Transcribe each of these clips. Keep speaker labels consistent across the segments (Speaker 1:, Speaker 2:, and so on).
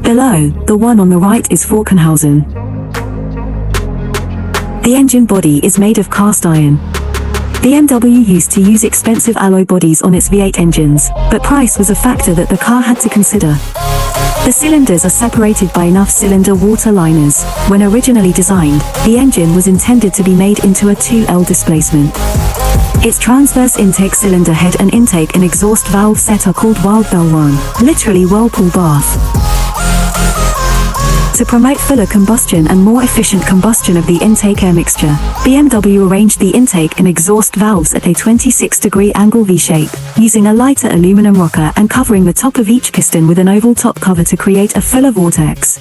Speaker 1: Below, the one on the right is Falkenhausen. The engine body is made of cast iron. BMW used to use expensive alloy bodies on its V8 engines, but price was a factor that the car had to consider. The cylinders are separated by enough cylinder water liners. When originally designed, the engine was intended to be made into a 2L displacement. Its transverse intake cylinder head and intake and exhaust valve set are called Wildbellwan, literally whirlpool bath. To promote fuller combustion and more efficient combustion of the intake air mixture, BMW arranged the intake and exhaust valves at a 26-degree angle V-shape, using a lighter aluminum rocker and covering the top of each piston with an oval top cover to create a fuller vortex.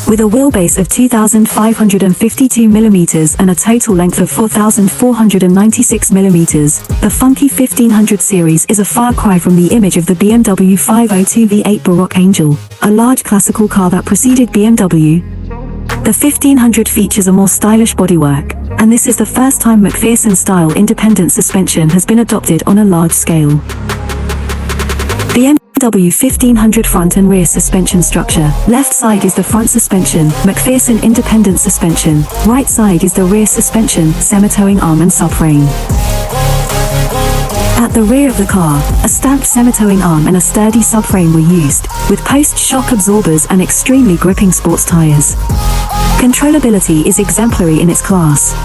Speaker 1: With a wheelbase of 2,552 mm and a total length of 4,496 mm, the funky 1500 series is a far cry from the image of the BMW 502 V8 Baroque Angel, a large classical car that preceded BMW. The 1500 features a more stylish bodywork, and this is the first time McPherson-style independent suspension has been adopted on a large scale. BMW 1500 front and rear suspension structure. Left side is the front suspension, McPherson independent suspension. Right side is the rear suspension, semi-towing arm and subframe. At the rear of the car, a stamped semi-towing arm and a sturdy subframe were used, with post-shock absorbers and extremely gripping sports tires. Controllability is exemplary in its class.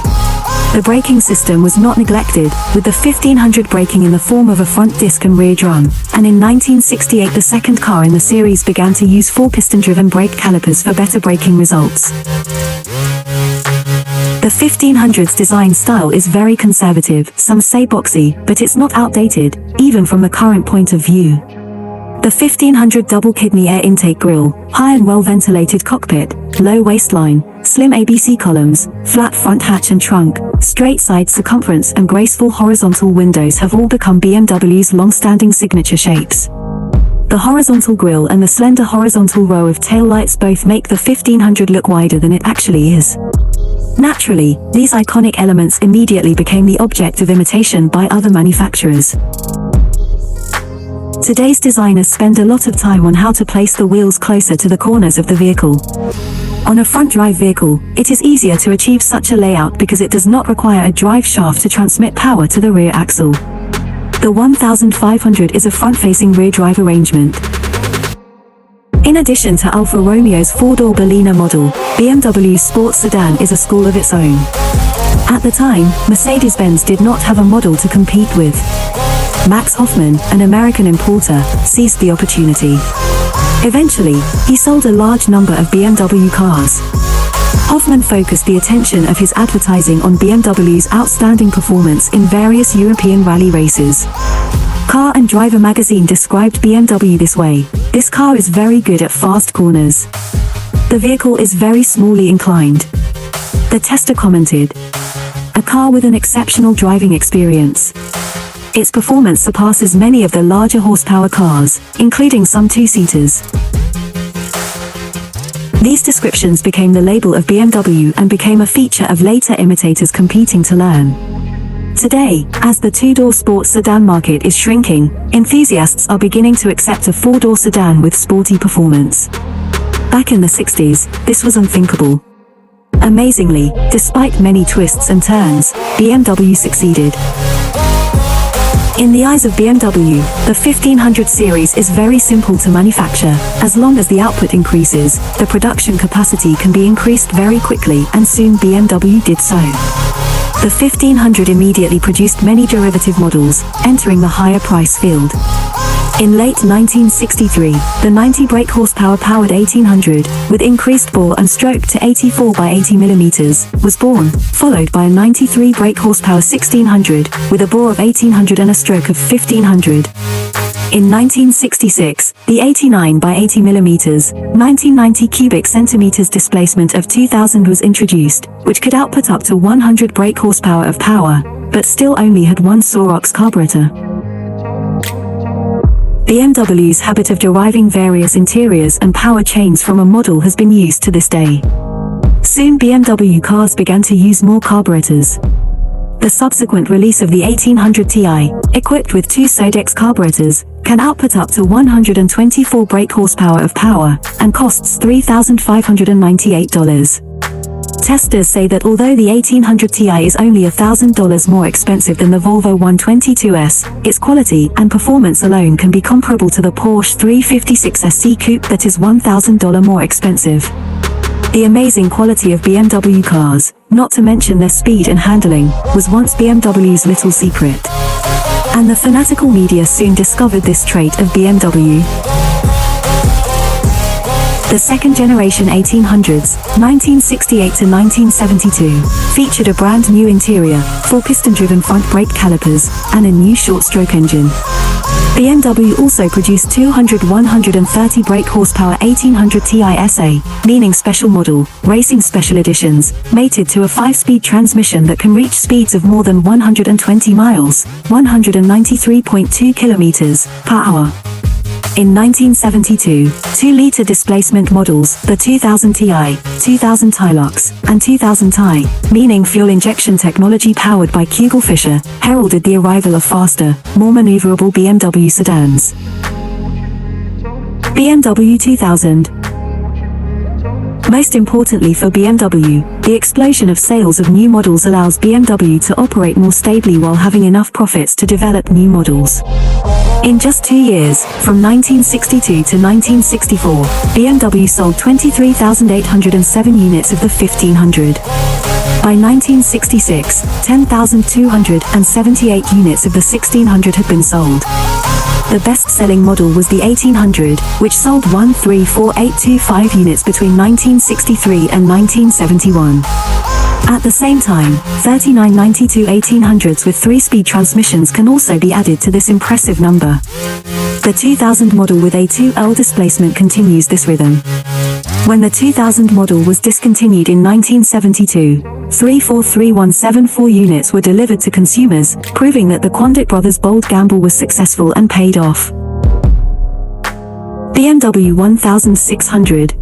Speaker 1: The braking system was not neglected, with the 1500 braking in the form of a front disc and rear drum, and in 1968 the second car in the series began to use 4-piston-driven brake calipers for better braking results. The 1500's design style is very conservative, some say boxy, but it's not outdated, even from the current point of view. The 1500 double-kidney air intake grille, high and well-ventilated cockpit, low waistline, slim ABC columns, flat front hatch and trunk, straight side circumference and graceful horizontal windows have all become BMW's long-standing signature shapes. The horizontal grille and the slender horizontal row of taillights both make the 1500 look wider than it actually is. Naturally, these iconic elements immediately became the object of imitation by other manufacturers. Today's designers spend a lot of time on how to place the wheels closer to the corners of the vehicle. On a front-drive vehicle, it is easier to achieve such a layout because it does not require a drive shaft to transmit power to the rear axle. The 1500 is a front-facing rear-drive arrangement. In addition to Alfa Romeo's four-door Berliner model, BMW's sports sedan is a school of its own. At the time, Mercedes-Benz did not have a model to compete with. Max Hoffman, an American importer, seized the opportunity. Eventually, he sold a large number of BMW cars. Hoffman focused the attention of his advertising on BMW's outstanding performance in various European rally races. Car and Driver magazine described BMW this way: "This car is very good at fast corners. The vehicle is very smallly inclined." The tester commented, "A car with an exceptional driving experience. Its performance surpasses many of the larger horsepower cars, including some two-seaters." These descriptions became the label of BMW and became a feature of later imitators competing to learn. Today, as the two-door sports sedan market is shrinking, enthusiasts are beginning to accept a four-door sedan with sporty performance. Back in the 60s, this was unthinkable. Amazingly, despite many twists and turns, BMW succeeded. In the eyes of BMW, the 1500 series is very simple to manufacture. As long as the output increases, the production capacity can be increased very quickly, and soon BMW did so. The 1500 immediately produced many derivative models, entering the higher price field. In late 1963, the 90 brake horsepower powered 1800, with increased bore and stroke to 84 by 80 mm, was born, followed by a 93 brake horsepower 1600, with a bore of 1800 and a stroke of 1500. In 1966, the 89 by 80 mm, 1990 cubic centimeters displacement of 2000 was introduced, which could output up to 100 brake horsepower of power, but still only had one Sorox carburetor. BMW's habit of deriving various interiors and power chains from a model has been used to this day. Soon BMW cars began to use more carburetors. The subsequent release of the 1800 Ti, equipped with two Sodex carburetors, can output up to 124 brake horsepower of power, and costs $3,598. Testers say that although the 1800 Ti is only $1,000 more expensive than the Volvo 122s, its quality and performance alone can be comparable to the Porsche 356 SC Coupe that is $1,000 more expensive. The amazing quality of BMW cars, not to mention their speed and handling, was once BMW's little secret. And the fanatical media soon discovered this trait of BMW. The second generation 1800s, 1968 to 1972, featured a brand new interior, 4-piston-driven front brake calipers, and a new short-stroke engine. BMW also produced 130 brake horsepower 1800 Ti SA, meaning special model, racing special editions, mated to a 5-speed transmission that can reach speeds of more than 120 miles, 193.2 kilometers per hour. In 1972, 2-liter displacement models, the 2000 Ti, 2000 Hilux, and 2000 Ti, meaning fuel injection technology powered by Kugel-Fischer, heralded the arrival of faster, more maneuverable BMW sedans. BMW 2000. Most importantly for BMW, the explosion of sales of new models allows BMW to operate more stably while having enough profits to develop new models. In just 2 years, from 1962 to 1964, BMW sold 23,807 units of the 1500. By 1966, 10,278 units of the 1600 had been sold. The best-selling model was the 1800, which sold 134,825 units between 1963 and 1971. At the same time, 3992 1800s with 3-speed transmissions can also be added to this impressive number. The 2000 model with a 2L displacement continues this rhythm. When the 2000 model was discontinued in 1972, 343174 units were delivered to consumers, proving that the Quandic brothers' bold gamble was successful and paid off. BMW 1600.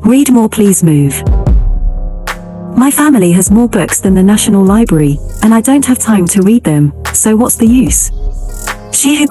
Speaker 1: Read more, please move. My family has more books than the National Library, and I don't have time to read them, so what's the use? She who